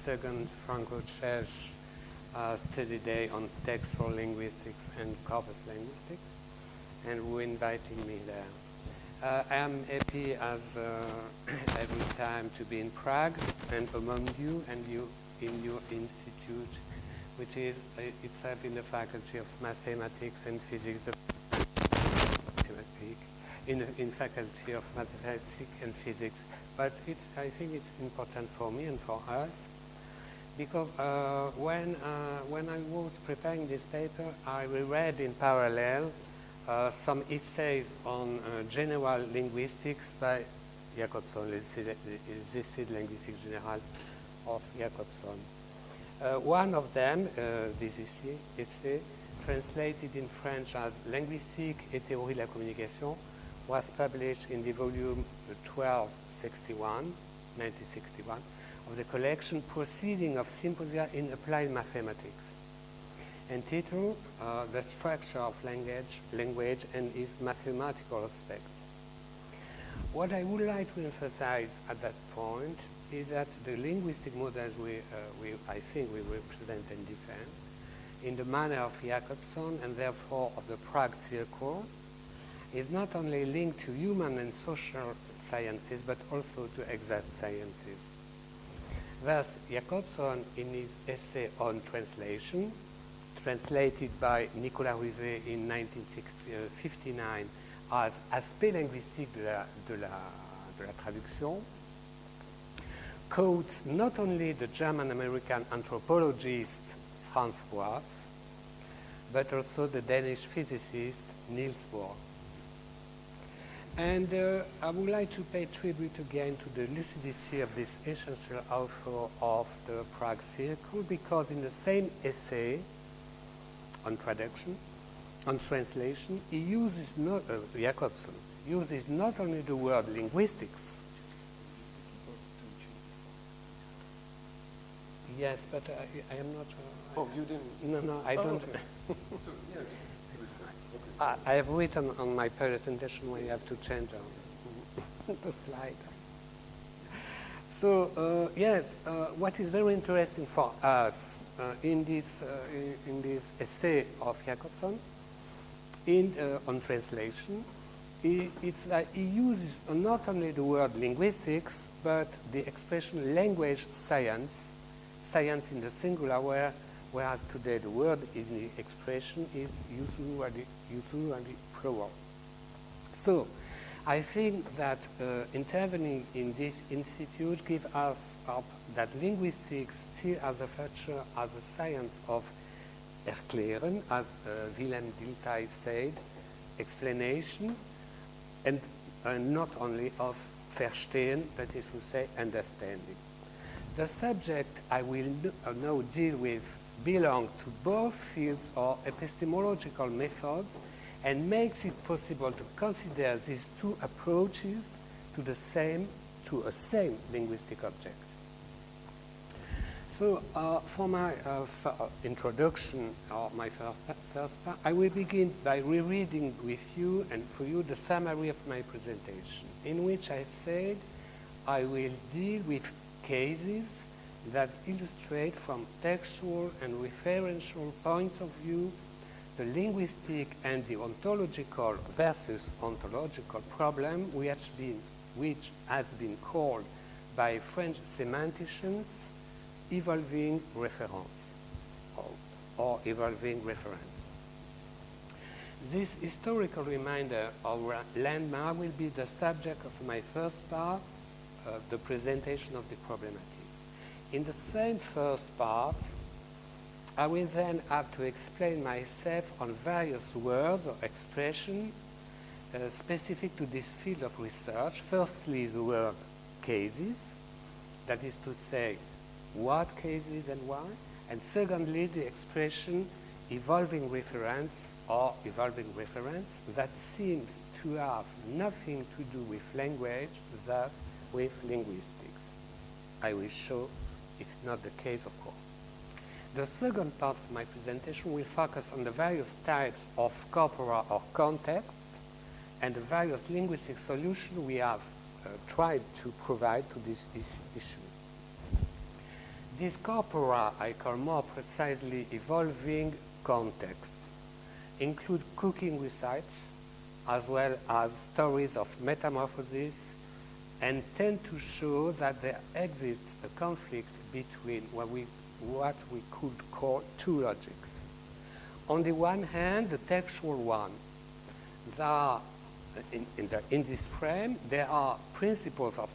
second Franco-Czech study day on textual linguistics and corpus linguistics, and who invited me there. I am happy as every time to be in Prague and among you and you in your institute, which is itself in the Faculty of Mathematics and Physics, in Faculty of Mathematics and Physics. But I think it's important for me and for us, because when I was preparing this paper, I reread in parallel some essays on general linguistics by Jacobson, les essais de linguistique générale of Jacobson. One of them, this essay, translated in French as Linguistique et théorie de la communication, was published in the volume 1961 of the collection Proceeding of Symposia in Applied Mathematics, entitled The Structure of Language and its Mathematical Aspects. What I would like to emphasize at that point is that the linguistic models I think we represent and defend in the manner of Jacobson and therefore of the Prague Circle is not only linked to human and social sciences but also to exact sciences. Thus, Jacobson, in his essay on translation, translated by Nicolas Rivet in 1959 as Aspect linguistique de la traduction, quotes not only the German-American anthropologist Franz Boas, but also the Danish physicist Niels Bohr. And I would like to pay tribute again to the lucidity of this essential author of the Prague Circle, because in the same essay on traduction, on translation, he uses Jacobson uses not only the word linguistics. Yes, but I am not. Oh, you didn't? No, I don't. Okay. So, yeah, okay. I have written on my presentation where you have to change the slide. So yes, what is very interesting for us in this essay of Jacobson on translation, it's like he uses not only the word linguistics but the expression language science in the singular, whereas today the word in the expression is usually plural. So I think that intervening in this institute gives us up that linguistics still has a future as a science of erklären, as Willem Dilthey said, explanation, and not only of verstehen, that is to say, understanding. The subject I will now deal with belong to both fields or epistemological methods and makes it possible to consider these two approaches to a same linguistic object. So for my introduction, or my first part, I will begin by rereading with you and for you the summary of my presentation, in which I said I will deal with cases that illustrate from textual and referential points of view the linguistic and the ontological versus ontological problem which has been called by French semanticians evolving reference or evolving reference. This historical reminder or landmark will be the subject of my first part, the presentation of the problematics. In the same first part, I will then have to explain myself on various words or expressions specific to this field of research. Firstly, the word cases, that is to say, what cases and why, and secondly, the expression evolving reference or evolving reference that seems to have nothing to do with language, thus with linguistics. I will show it's not the case, of course. The second part of my presentation will focus on the various types of corpora or contexts and the various linguistic solutions we have tried to provide to this issue. These corpora, I call more precisely evolving contexts, include cooking recipes, as well as stories of metamorphosis, and tend to show that there exists a conflict between what we could call two logics. On the one hand, the textual one. In this frame, there are principles of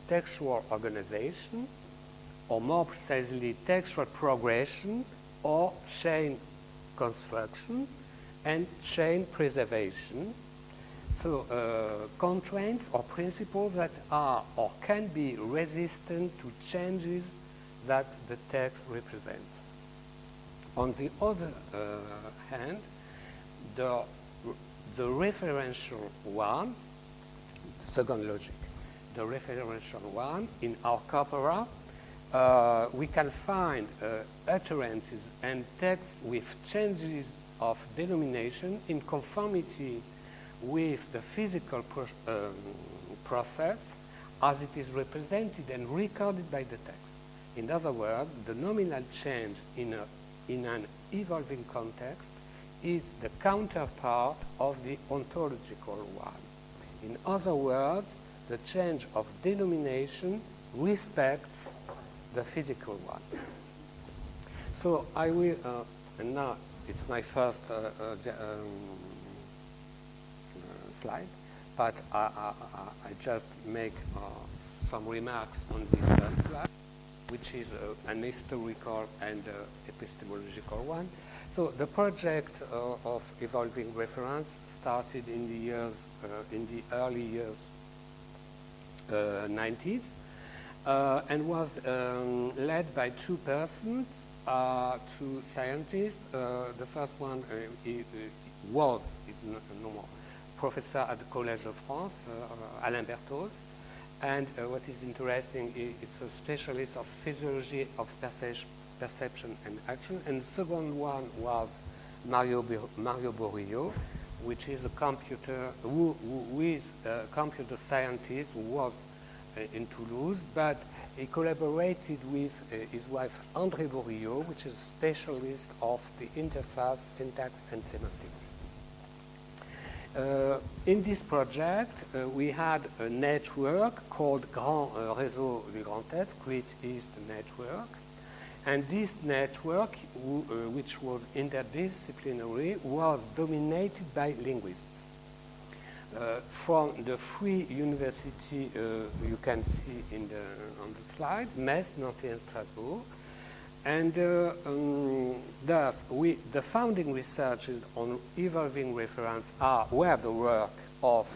textual organization, or more precisely, textual progression, or chain construction, and chain preservation. So constraints or principles that are or can be resistant to changes that the text represents. On the other hand, the referential one, the second logic, the referential one in our corpora, we can find utterances and texts with changes of denomination in conformity with the physical process as it is represented and recorded by the text. In other words, the nominal change in an evolving context is the counterpart of the ontological one. In other words, the change of denomination respects the physical one. So I will, and now it's my first slide, but I just make some remarks on this slide, which is an historical and epistemological one. So the project of evolving reference started in the years, in the early years 90s, and was led by two persons, two scientists. The first one is no more, professor at the College of France, Alain Berthoz. And what is interesting is it's a specialist of physiology of perception and action. And the second one was Mario Borillo, which is a computer, who is a computer scientist who was in Toulouse, but he collaborated with his wife André Borillo, which is a specialist of the interface, syntax, and semantics. In this project, we had a network called Grand Réseau du Grand Est, Great East Network. And this network, which was interdisciplinary, was dominated by linguists. From the Free University, you can see on the slide, Metz, Nancy, and Strasbourg. And thus, the founding researches on evolving reference were the work of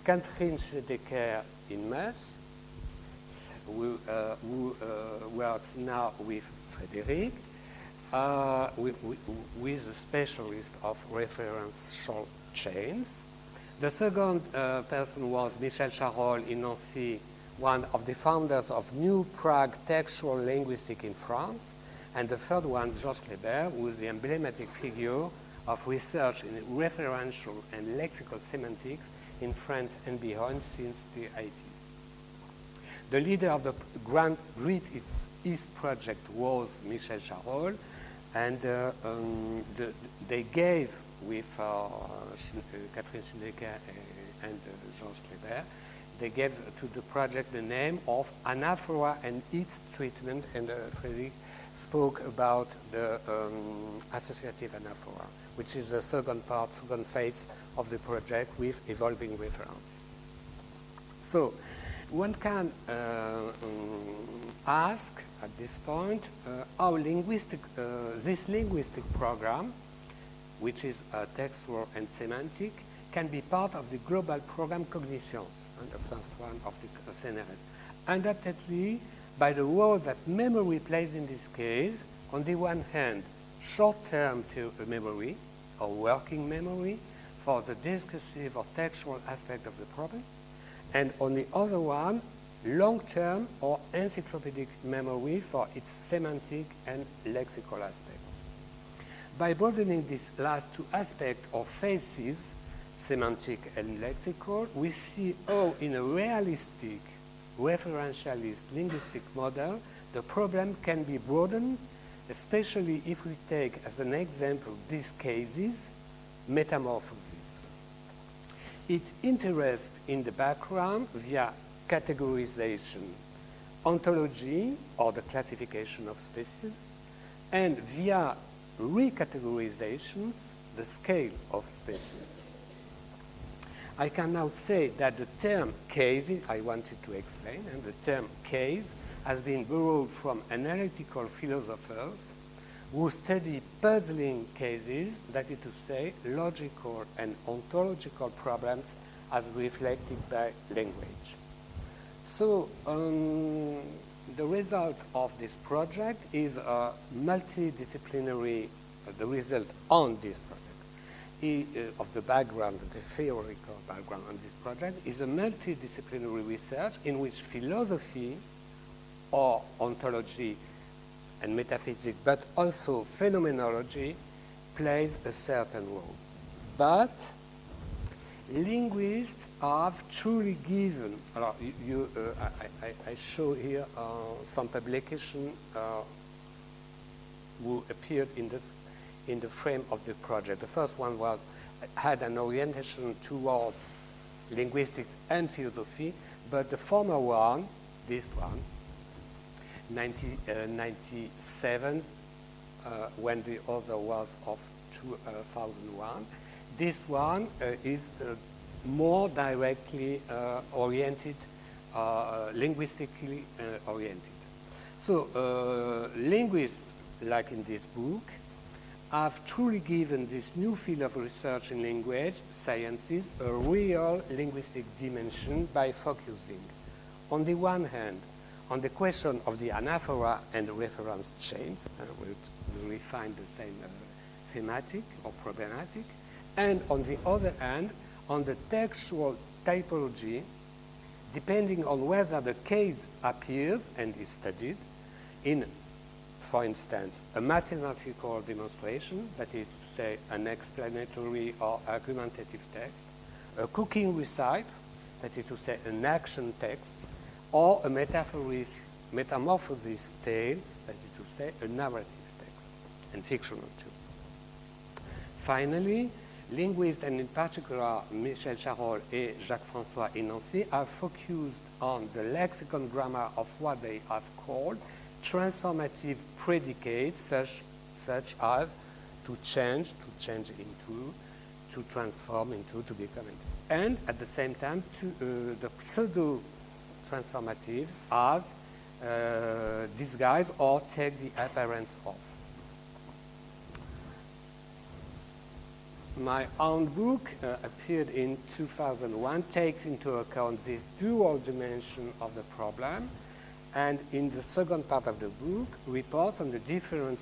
Catherine Schedecker in Metz, who works now with Frederick, with a specialist of referential chains. The second person was Michel Charolles in Nancy, one of the founders of New Prague textual linguistics in France. And the third one, Georges Kleber, who is the emblematic figure of research in referential and lexical semantics in France and beyond since the 80s. The leader of the Great East project was Michel Charolles, and they gave, with Catherine Schedecker and Georges Kleber, they gave to the project the name of anaphora and its treatment, and Frederick spoke about the associative anaphora, which is the second phase of the project with evolving reference. So one can ask at this point how this linguistic program, which is textual and semantic, can be part of the global program Cognitions, and the first one of the CNRS. Undoubtedly, by the role that memory plays in this case, on the one hand, short-term memory, or working memory, for the discursive or textual aspect of the problem, and on the other one, long-term or encyclopedic memory for its semantic and lexical aspects. By broadening these last two aspects or phases, semantic and lexical, we see how in a realistic referentialist linguistic model, the problem can be broadened, especially if we take as an example these cases, metamorphosis. It interests in the background via categorization, ontology, or the classification of species, and via recategorizations, the scale of species. I can now say that the term case, I wanted to explain, and the term case has been borrowed from analytical philosophers who study puzzling cases, that is to say, logical and ontological problems as reflected by language. So the result of this project is a multidisciplinary, the result on this project, of the background, the theoretical background on this project, is a multidisciplinary research in which philosophy or ontology and metaphysics, but also phenomenology plays a certain role. But linguists have truly given, I show here some publication who appeared in the frame of the project. The first one had an orientation towards linguistics and philosophy, but the former one, this one, 1997, when the other was of 2001, this one is more directly oriented, linguistically oriented. So linguists, like in this book, have truly given this new field of research in language sciences a real linguistic dimension by focusing, on the one hand, on the question of the anaphora and reference chains, where we find the same thematic or problematic, and on the other hand, on the textual typology, depending on whether the case appears and is studied in, for instance, a mathematical demonstration, that is to say, an explanatory or argumentative text, a cooking recipe, that is to say, an action text, or a metamorphosis tale, that is to say, a narrative text, and fictional too. Finally, linguists, and in particular Michel Charol and Jacques-François Énoncé, are focused on the lexicon grammar of what they have called transformative predicates, such as to change into, to transform into, to become into. And at the same time, the pseudo-transformatives as disguise or take the appearance of. My own book, appeared in 2001, takes into account this dual dimension of the problem, and in the second part of the book, reports on the different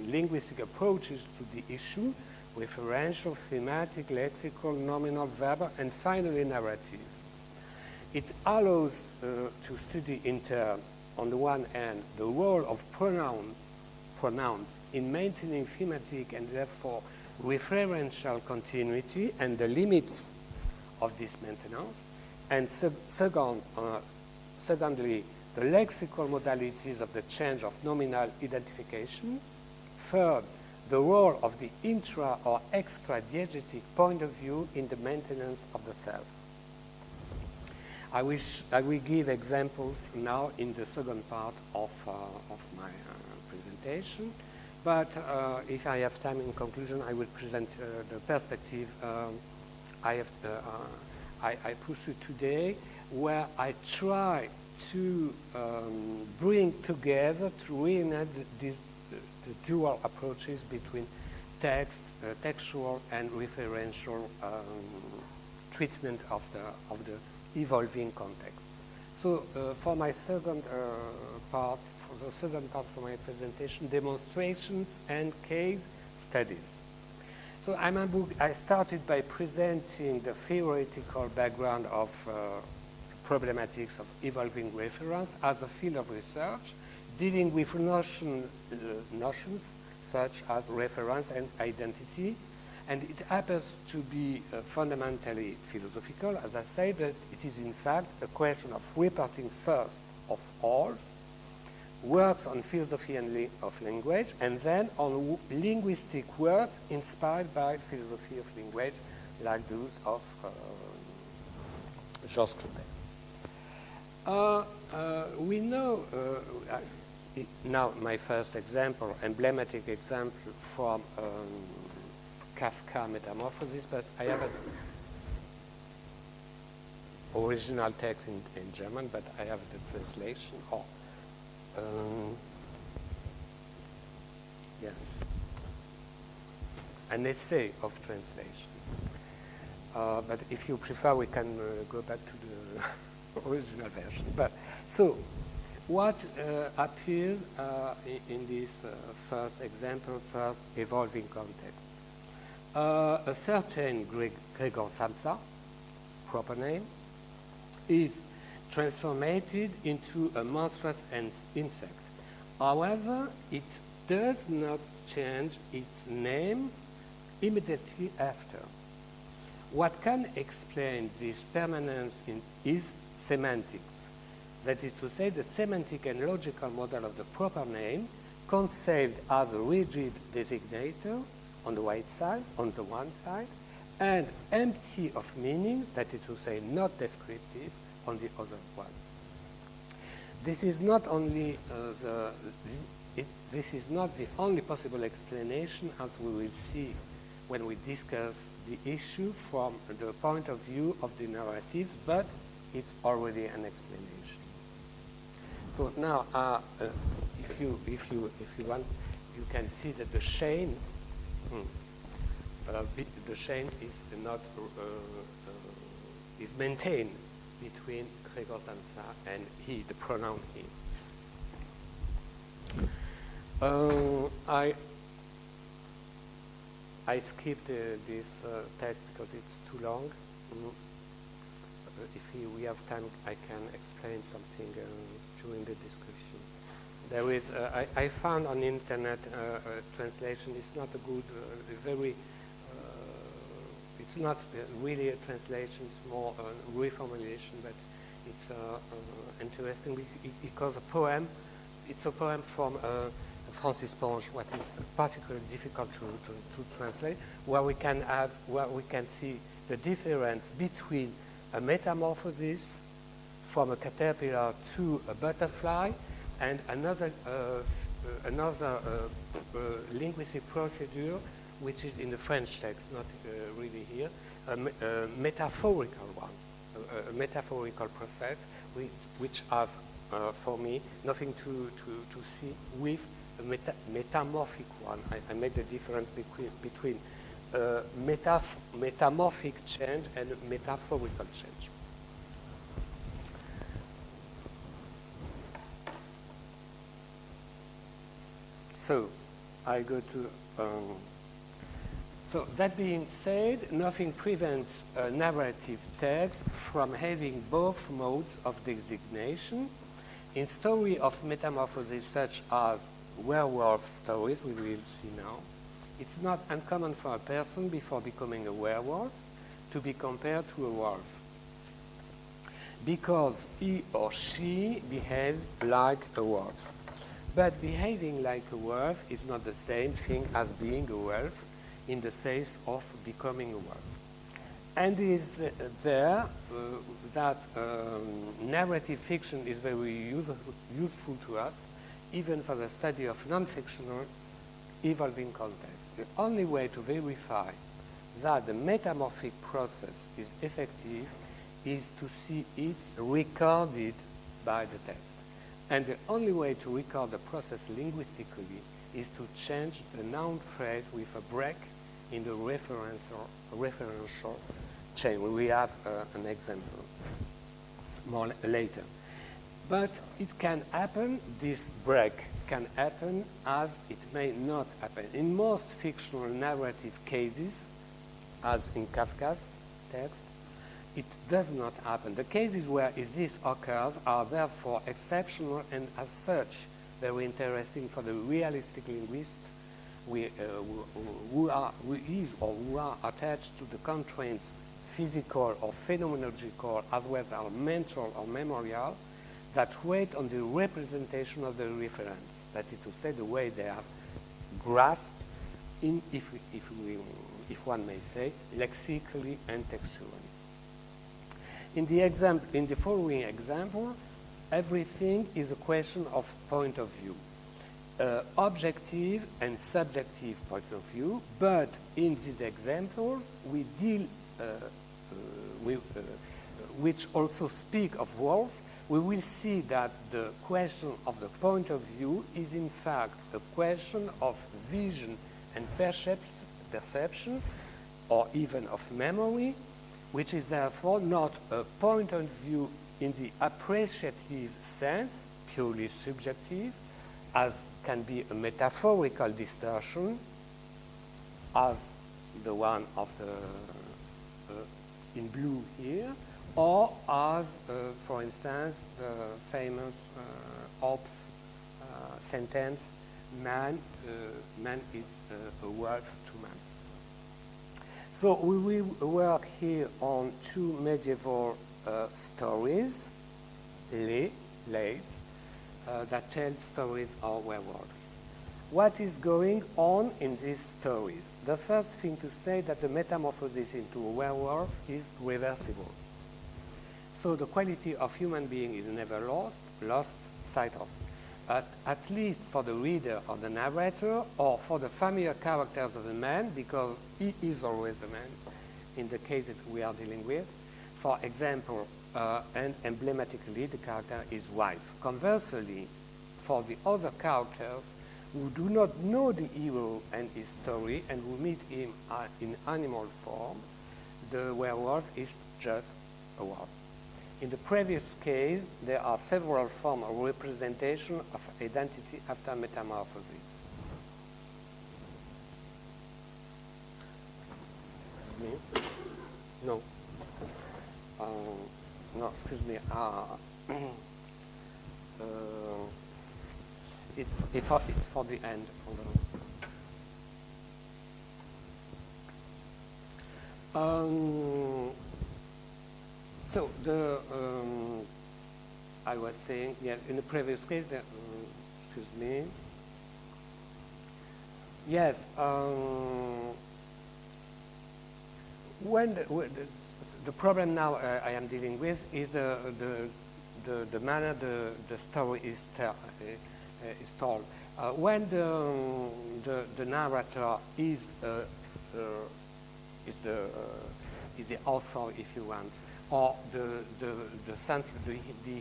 linguistic approaches to the issue, referential, thematic, lexical, nominal, verbal, and finally narrative. It allows to study in turn, on the one hand, the role of pronouns in maintaining thematic and therefore referential continuity and the limits of this maintenance, and secondly, the lexical modalities of the change of nominal identification. Third, the role of the intra or extra-diegetic point of view in the maintenance of the self. I will give examples now in the second part of my presentation, but if I have time in conclusion, I will present the perspective I pursue today, where I try to bring together, to reunite the dual approaches between textual and referential treatment of the evolving context. So for my second part, for my presentation, demonstrations and case studies. So I started by presenting the theoretical background of problematics of evolving reference as a field of research, dealing with notions such as reference and identity. And it happens to be fundamentally philosophical, as I say, but it is in fact a question of reporting first of all works on philosophy of language, and then on linguistic works inspired by philosophy of language, like those of Georges Claudel. We know, now my first example, emblematic example from Kafka Metamorphosis, but I have an original text in German, but I have the translation, or yes, an essay of translation. But if you prefer, we can go back to the original version. But so, what appears in this first example, first evolving context? A certain Gregor Samsa, proper name, is transformed into a monstrous insect. However, it does not change its name immediately after. What can explain this permanence is semantics. That is to say, the semantic and logical model of the proper name, conceived as a rigid designator on the one side, and empty of meaning, that is to say, not descriptive, on the other one. This is not only this is not the only possible explanation, as we will see when we discuss the issue from the point of view of the narratives, but it's already an explanation. So now, if you want, you can see that the chain, the chain is not is maintained between Gregor Samsa and he, the pronoun he. I skipped this text because it's too long. If we have time, I can explain something during the discussion. There is, I found on the internet a translation. It's not a good, it's not really a translation. It's more a reformulation, but it's interesting because a poem. It's a poem from Francis Ponge, what is particularly difficult to translate, where we can see the difference between a metamorphosis from a caterpillar to a butterfly, and another linguistic procedure, which is in the French text, not really here, a metaphorical one, a metaphorical process, which has, for me, nothing to see with a metamorphic one. I made the difference between metamorphic change and metaphorical change. So, I go to... so, that being said, nothing prevents a narrative text from having both modes of designation. In story of metamorphosis such as werewolf stories, we will see now, it's not uncommon for a person before becoming a werewolf to be compared to a wolf, because he or she behaves like a wolf. But behaving like a wolf is not the same thing as being a wolf in the sense of becoming a wolf. And it is there that narrative fiction is very useful to us, even for the study of non-fictional evolving context. The only way to verify that the metamorphic process is effective is to see it recorded by the text. And the only way to record the process linguistically is to change the noun phrase with a break in the referential chain. We have an example more later. But it can happen, this break can happen as it may not happen. In most fictional narrative cases, as in Kafka's text, it does not happen. The cases where this occurs are therefore exceptional and as such very interesting for the realistic linguist who are attached to the constraints physical or phenomenological as well as mental or memorial that wait on the representation of the reference. That is to say, the way they are grasped in, if one may say, lexically and textually. In the following example, everything is a question of point of view, objective and subjective point of view. But in these examples, we deal which also speak of wolves. We will see that the question of the point of view is in fact a question of vision and perception, or even of memory, which is therefore not a point of view in the appreciative sense, purely subjective, as can be a metaphorical distortion, as the one of the in blue here, or as, for instance, the famous Hobbes sentence, man is a wolf to man. So we will work here on two medieval stories, lays, that tell stories of werewolves. What is going on in these stories? The first thing to say that the metamorphosis into a werewolf is reversible. So the quality of human being is never lost sight of. At least for the reader or the narrator, or for the familiar characters of the man, because he is always a man in the cases we are dealing with. For example, and emblematically, the character is wife. Conversely, for the other characters who do not know the hero and his story and who meet him in animal form, the werewolf is just a wolf. In the previous case, there are several forms of representation of identity after metamorphosis. Excuse me? No. No, excuse me. It's for the end. Hold on. So I was saying, yeah, in the previous case, excuse me. Yes, when the problem now I am dealing with is the manner the story is told. When the narrator is the author, if you want, or the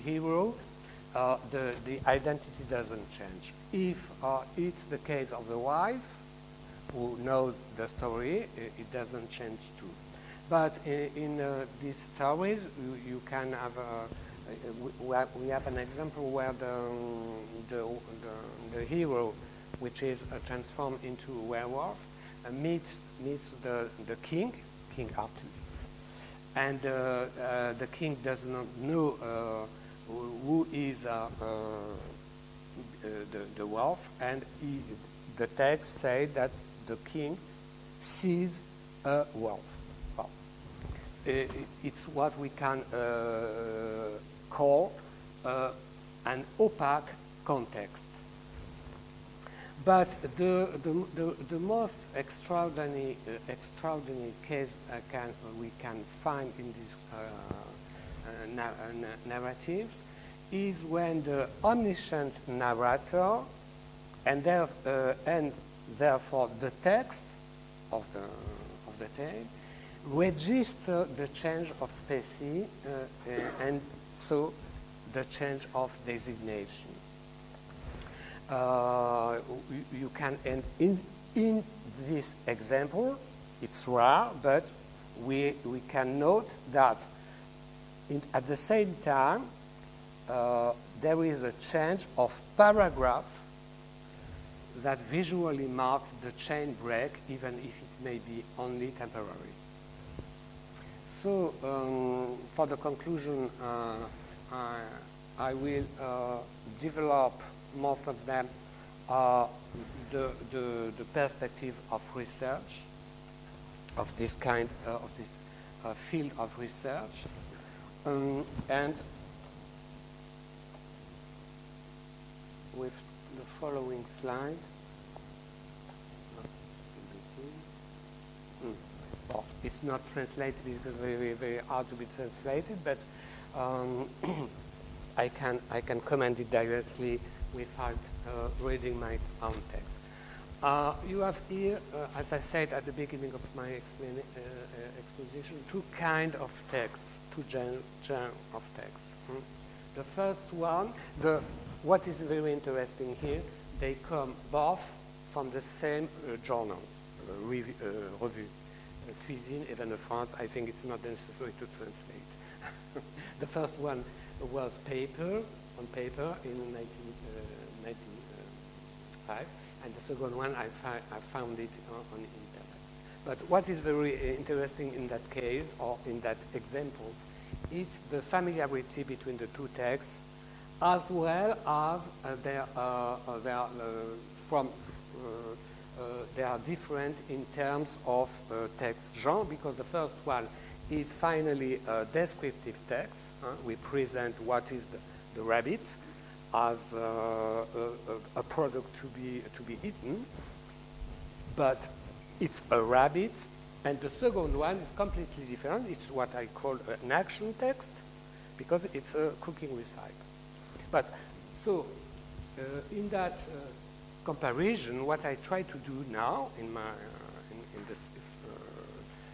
hero, the identity doesn't change. If it's the case of the wife who knows the story, it doesn't change too. But in these stories, you can have we have an example where the hero, which is transformed into a werewolf, meets the king Arthur. And the king does not know who is the wolf, and the text says that the king sees a wolf. Well, it's what we can call an opaque context. But the most extraordinary case we can find in these narratives is when the omniscient narrator and therefore the text of the tale register the change of species and so the change of designation. You can, and in this example, it's rare, but we can note that at the same time there is a change of paragraph that visually marks the chain break, even if it may be only temporary. So for the conclusion, I will develop most of them the perspective of research, of this kind of this field of research, and with the following slide. Well, it's not translated, it's very, very hard to be translated, but I can comment it directly without reading my own text. You have here, as I said at the beginning of my exposition, two kinds of texts, two genres of text. The first one, what is very interesting here, they come both from the same journal, review. Cuisine, even in France, I think it's not necessary to translate. The first one was on paper in 1995, and the second one I found it on the internet. But what is very interesting in that case, or in that example, is the familiarity between the two texts, as well as they are different in terms of text genre, because the first one is finally a descriptive text. We present what is the rabbit as a product to be eaten, but it's a rabbit. And the second one is completely different. It's what I call an action text, because it's a cooking recipe. But so in that comparison, what I try to do now in my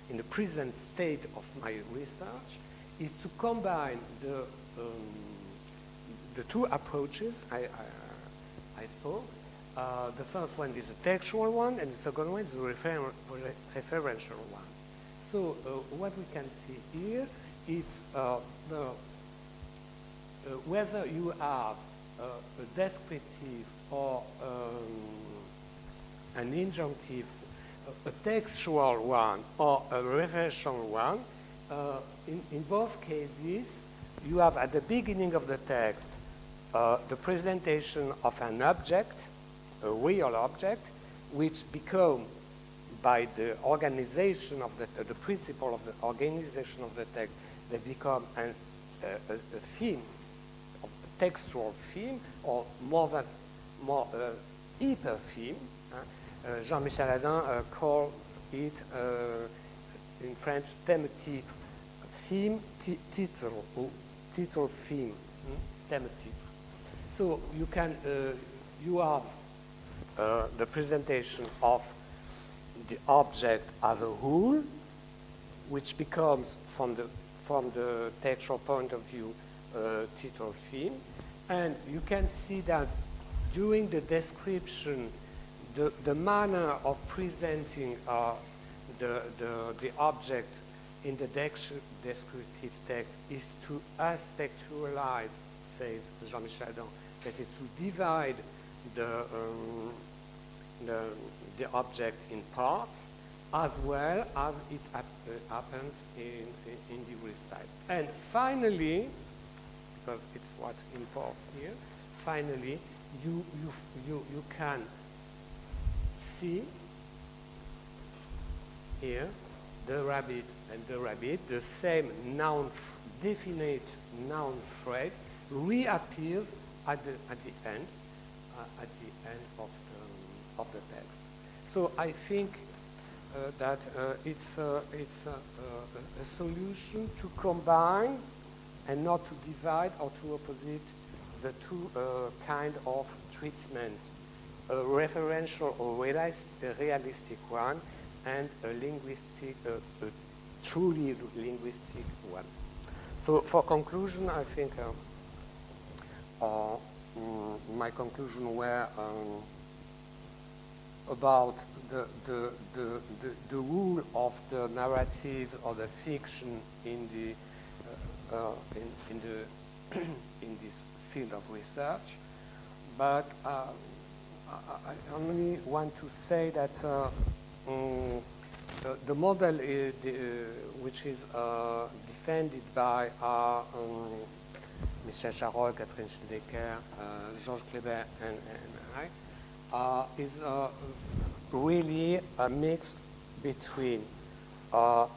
in the present state of my research is to combine the two approaches I spoke. The first one is a textual one, and the second one is a referential one. So what we can see here is whether you have a descriptive or an injunctive, a textual one or a referential one, in both cases, you have at the beginning of the text the presentation of an object, a real object, which become, by the organization of the principle of the organization of the text, they become a theme, a textual theme, or hyper theme. Jean-Michel Adam calls it in French thème titre, theme titre, or title theme, thème titre. So you can you have the presentation of the object as a whole, which becomes from the textual point of view title theme, and you can see that during the description, the manner of presenting the object in the descriptive text is to aspectualize, says Jean-Michel Adam, that is to divide the object in parts, as well as it happens in the recipe. And finally, because it's what imports here, finally, you can see here the rabbit and the rabbit, the same noun, definite noun phrase reappears at the end of the text. So I think that it's a solution to combine and not to divide or to opposite the two kind of treatments, a referential or realistic one, and a linguistic, a truly linguistic one. So for conclusion, I think my conclusion were about the role of the narrative or the fiction in this field of research, but I only want to say that the model which is defended by Michel Charol, Catherine Schildecker, Georges Kleber, and I, is really a mix between the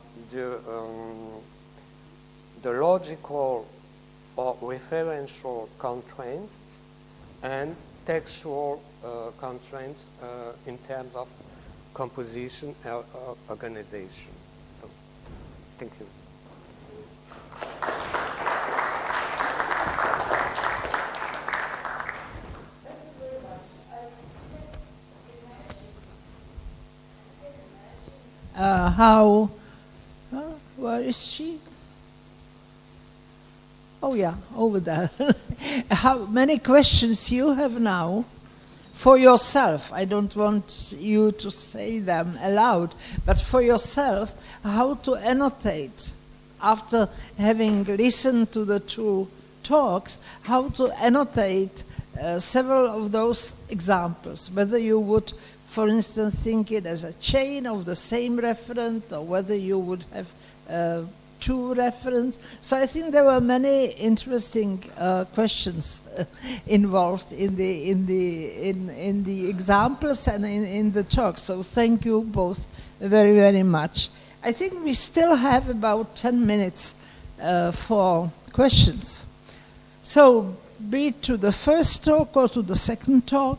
logical or referential constraints and textual constraints in terms of composition or organization. So, thank you. Where is she? Oh yeah, over there. How many questions you have now for yourself? I don't want you to say them aloud, but for yourself, how to annotate after having listened to the two talks, how to annotate several of those examples, whether you would, for instance, think it as a chain of the same referent, or whether you would have two referents. So I think there were many interesting questions involved in the examples and in the talk. So thank you both very, very much. I think we still have about 10 minutes for questions. So be it to the first talk or to the second talk.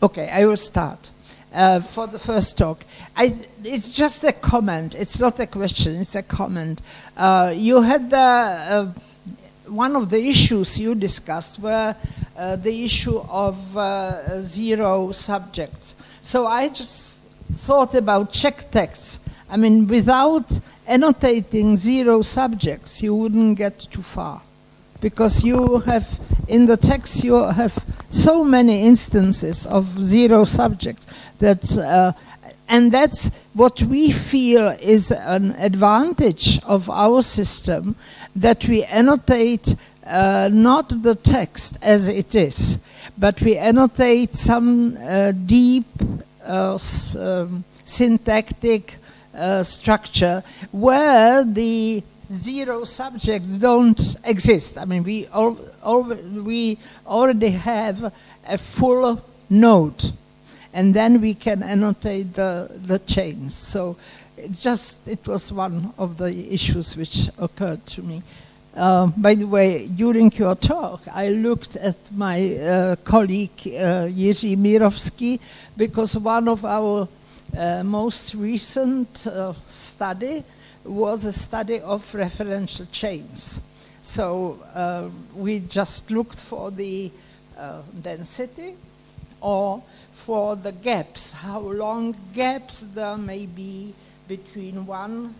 Okay, I will start. For the first talk, it's just a comment. It's not a question. It's a comment. You had one of the issues you discussed were the issue of zero subjects. So I just thought about Czech texts. I mean, without annotating zero subjects, you wouldn't get too far, because you have, in the text, you have so many instances of zero subjects that, and that's what we feel is an advantage of our system, that we annotate not the text as it is, but we annotate some deep syntactic structure where the zero subjects don't exist. I mean, we already have a full node, and then we can annotate the chains. So it was one of the issues which occurred to me. By the way, during your talk, I looked at my colleague Jiří Mírovský, because one of our most recent study was a study of referential chains. So we just looked for the density or for the gaps, how long gaps there may be between one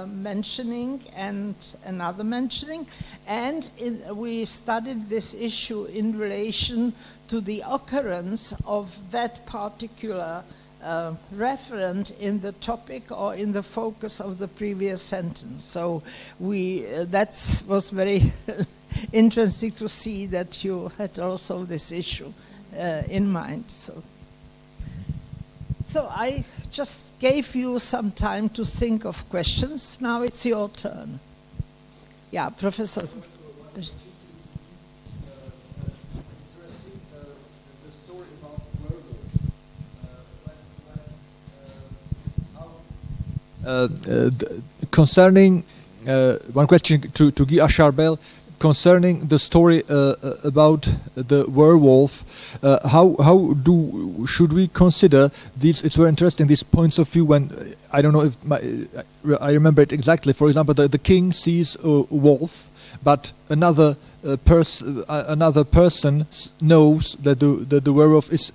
mentioning and another mentioning. And we studied this issue in relation to the occurrence of that particular referent in the topic or in the focus of the previous sentence. So that was very interesting to see that you had also this issue in mind. So I just gave you some time to think of questions. Now it's your turn. Yeah, Professor. Concerning one question to Guy Achard-Bayle concerning the story about the werewolf. How should we consider these? It's very interesting, these points of view. When I don't know if I remember it exactly. For example, the king sees a wolf, but another person knows that the werewolf is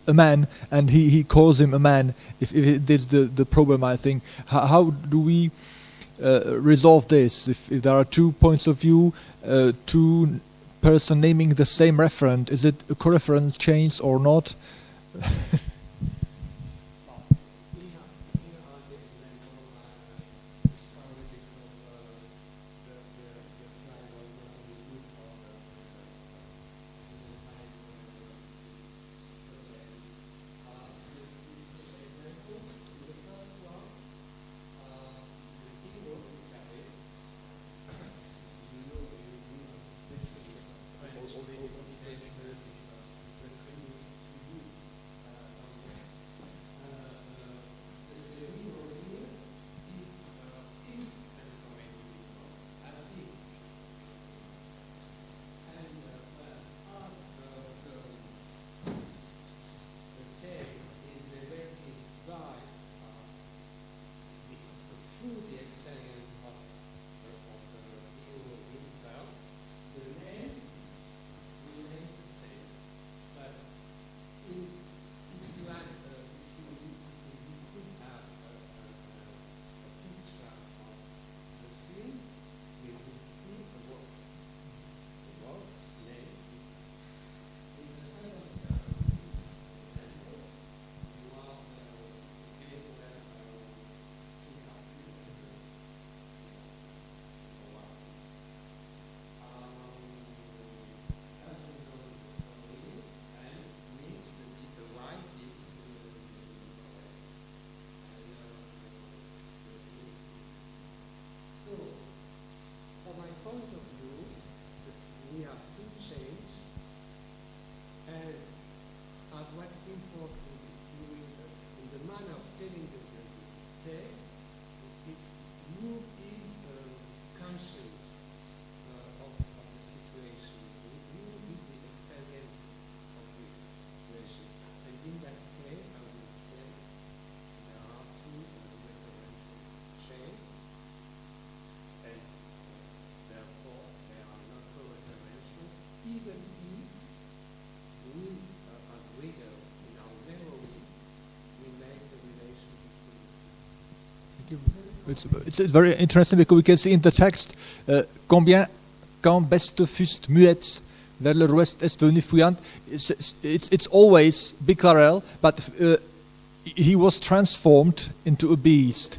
a man, and he calls him a man. If it is the problem, I think. How do we resolve this? If there are 2 points of view, 2 person naming the same referent, is it a coreference change or not? It's very interesting because we can see in the text combien quand beste fust muet vers l'ouest est venu fuyant. It's always biclarel, but he was transformed into a beast.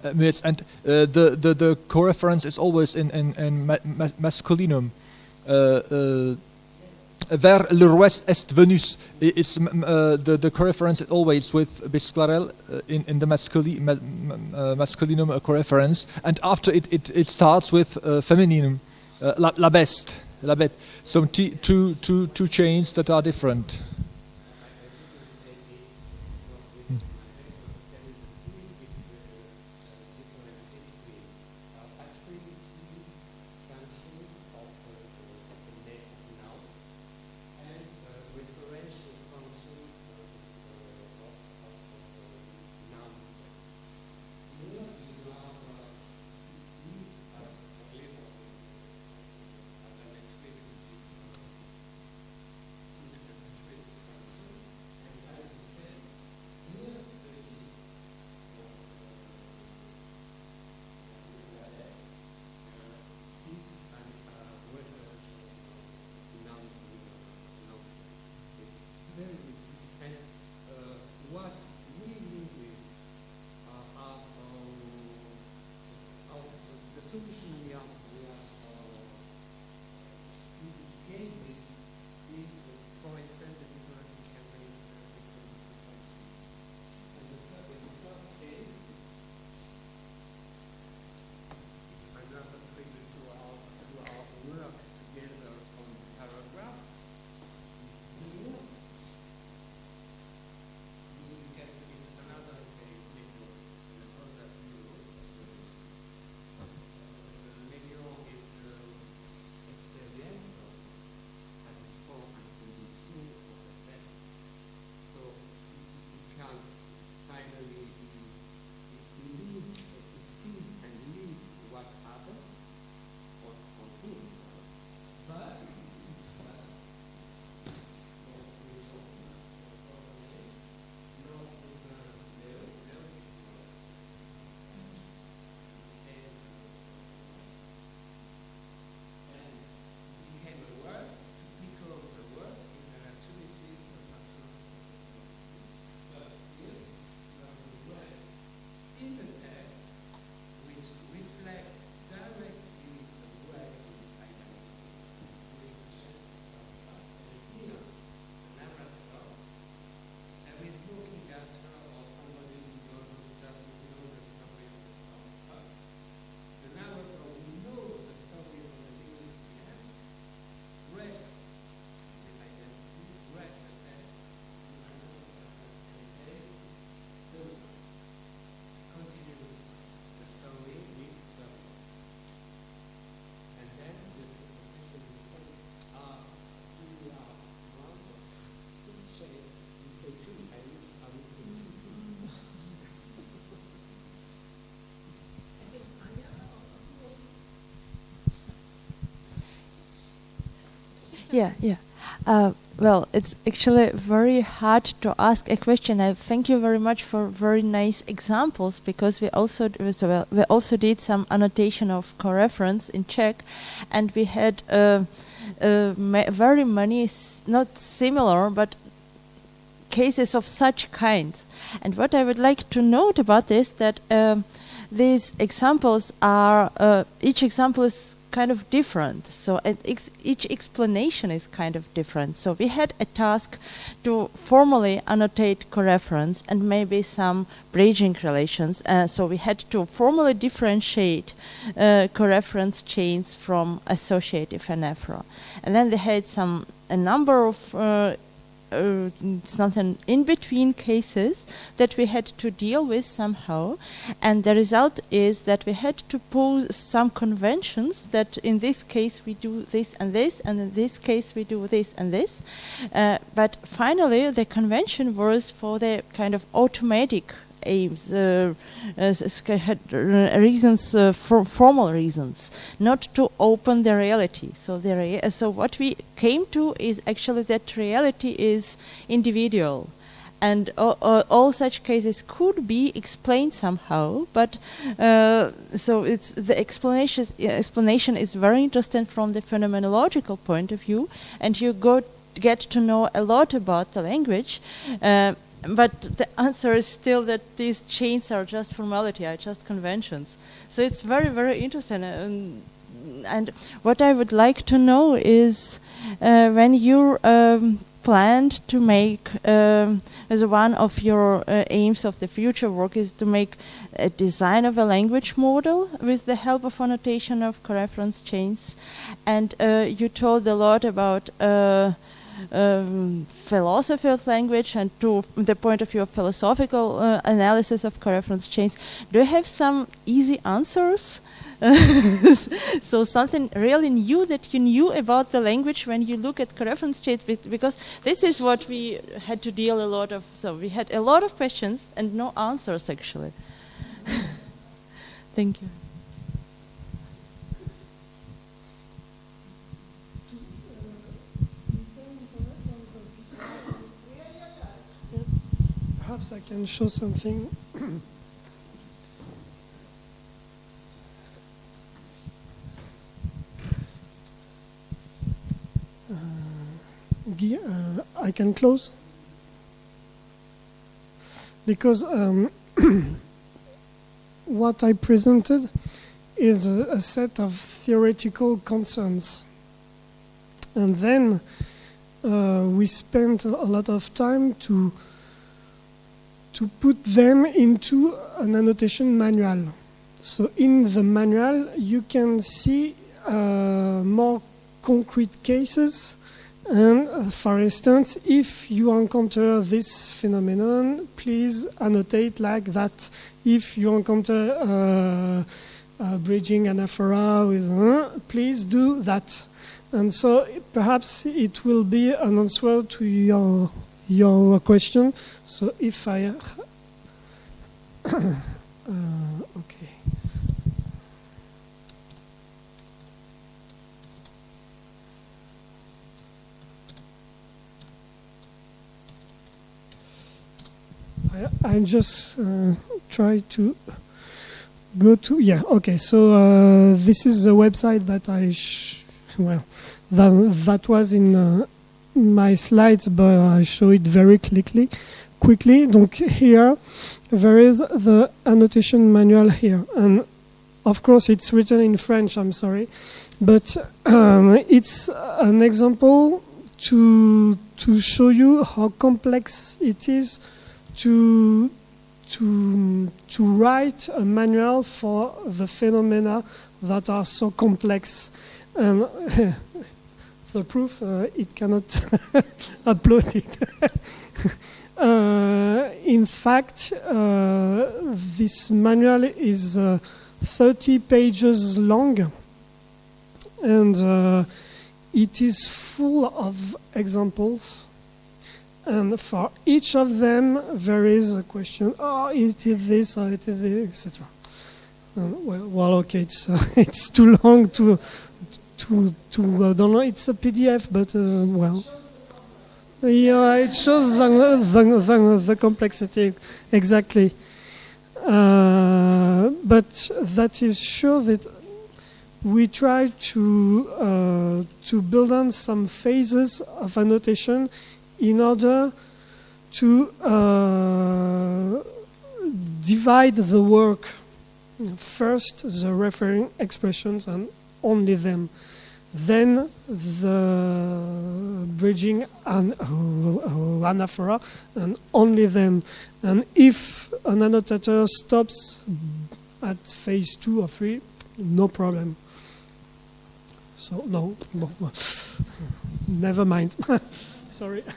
And the coreference is always in masculinum. Vers l'ouest est venus. It's the coreference is always with bisclarel in the masculinum coreference, and after it starts with femininum, la beste, la bête. So two chains that are different. What we linguists are the solution we are gave is, for instance, the difference we can make between functions. And the first case, another trigger to our work together on paragraph. Here, is another case because in the other view, the medium is the experience and before and condition of the text. So you can finally see and lead what happens or who. But in the text, which reflects directly the way it identifies. Here, the narrator, there is no character or somebody who doesn't know the story of the story. The narrator who knows the story from the beginning to the end, read the identity, read the text, and says, continues the story with the and then the superstition is saying, do you have one or two? You say two, I will say two. Yeah. Well, it's actually very hard to ask a question. I thank you very much for very nice examples because we also did some annotation of coreference in Czech, and we had very many not similar but cases of such kind. And what I would like to note about this that these examples are each example is kind of different. So each explanation is kind of different. So we had a task to formally annotate coreference and maybe some bridging relations. So we had to formally differentiate coreference chains from associative anaphora. And then they had a number of something in between cases that we had to deal with somehow, and the result is that we had to pose some conventions that in this case we do this and this, and in this case we do this and this, but finally the convention was for the kind of automatic aims, reasons, formal reasons, not to open the reality. So so what we came to is actually that reality is individual, and all such cases could be explained somehow. But so it's the explanation is very interesting from the phenomenological point of view, and you get to know a lot about the language. But the answer is still that these chains are just formality, are just conventions. So it's very, very interesting. And what I would like to know is when you planned to make, as one of your aims of the future work is to make a design of a language model with the help of annotation of coreference chains. And you told a lot about philosophy of language and to the point of view of philosophical analysis of coreference chains. Do you have some easy answers? So something really new that you knew about the language when you look at coreference chains, because this is what we had to deal a lot of. So we had a lot of questions and no answers actually. Thank you. Perhaps I can show something. I can close because what I presented is a set of theoretical concerns, and then we spent a lot of time to put them into an annotation manual. So in the manual you can see more concrete cases. And for instance, if you encounter this phenomenon, please annotate like that. If you encounter bridging anaphora with please do that. And so perhaps it will be an answer to your question. So if I okay. I just try to go to, yeah, okay, so this is the website that that was in my slides, but I show it very quickly. Donc here, there is the annotation manual here, and of course it's written in French, I'm sorry, but it's an example to show you how complex it is to write a manual for the phenomena that are so complex. And the proof, it cannot upload it. In fact, this manual is 30 pages long, and it is full of examples. And for each of them, there is a question. Oh, is it this or is it this, etc. Well, okay, it's too long to don't know. It's a PDF, but well, yeah, it shows the complexity exactly. But that is sure that we try to build on some phases of annotation in order to divide the work. First, the referring expressions and only them. Then the bridging and anaphora and only them. And if an annotator stops at phase 2 or 3, no problem. So no, never mind. Sorry. So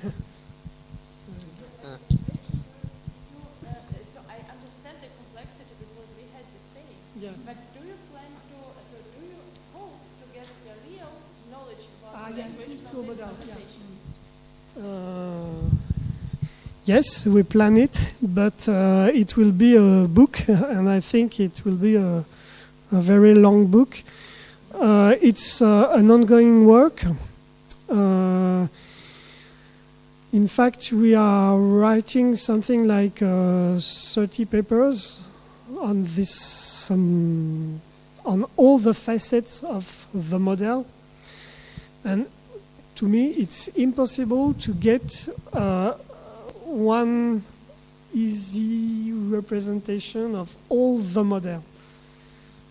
I understand the complexity because we had the same. Yeah. But do you plan to? So do you hope to get the real knowledge about language from this conversation? Yes, we plan it, but it will be a book, and I think it will be a very long book. It's an ongoing work. In fact, we are writing something like 30 papers on this, on all the facets of the model. And to me, it's impossible to get one easy representation of all the model.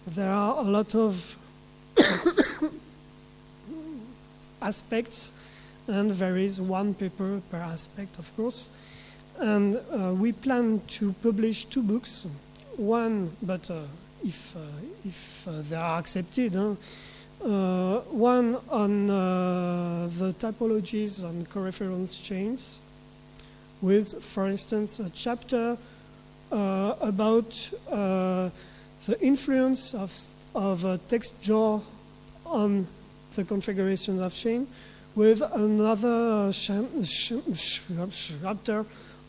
There are a lot of aspects, and there is one paper per aspect, of course. And we plan to publish 2 books. One, but if they are accepted, one on the typologies on coreference chains, with, for instance, a chapter about the influence of textual on the configuration of chain, with another chapter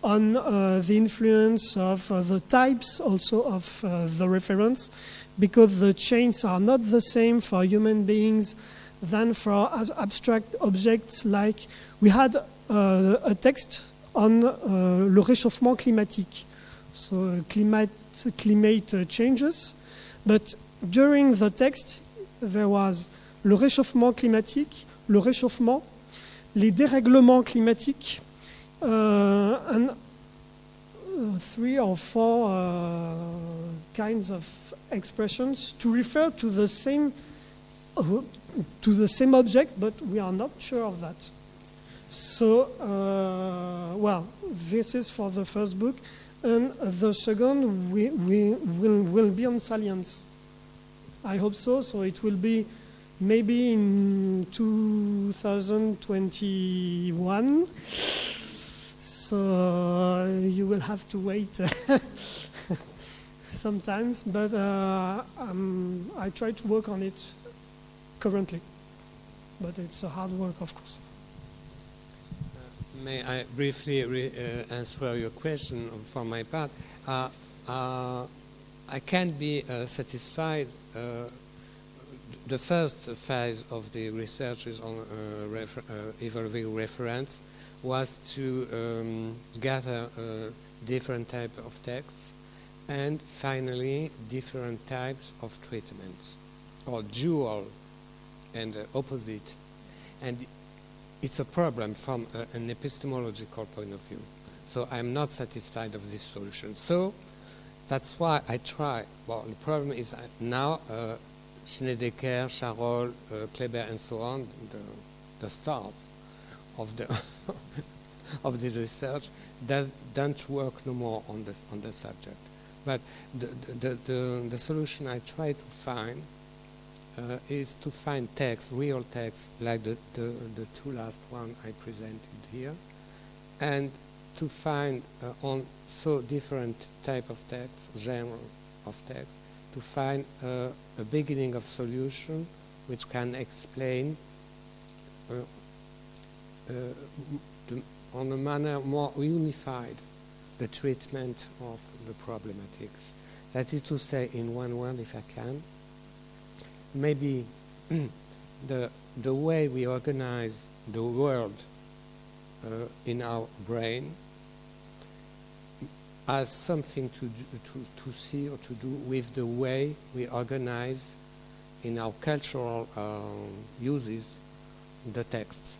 on the influence of the types also of the reference, because the chains are not the same for human beings than for abstract objects. Like we had a text on le réchauffement climatique, so climate changes, but during the text there was le réchauffement climatique, le réchauffement, les dérèglements climatiques, and 3 or 4 kinds of expressions to refer to the same object, but we are not sure of that. So, well, this is for the first book, and the second will be on salience. I hope so. So it will be maybe in 2021. So you will have to wait sometimes, but I try to work on it currently. But it's a hard work, of course. May I briefly answer your question for my part? I can't be satisfied. The first phase of the research is on evolving reference was to gather different types of texts and finally different types of treatments, or dual and opposite. And it's a problem from an epistemological point of view. So I'm not satisfied of this solution. So that's why I try. Well, the problem is now Schnedeker, Charol, Kleber, and so on, the stars of the of the research, don't work no more on the subject. But the solution I try to find is to find text, real text, like the 2 last one I presented here, and to find on so different type of text, genre of text, to find a beginning of solution which can explain on a manner more unified the treatment of the problematics. That is to say, in one word, if I can, maybe the way we organize the world in our brain has something to see or to do with the way we organize in our cultural uses the texts.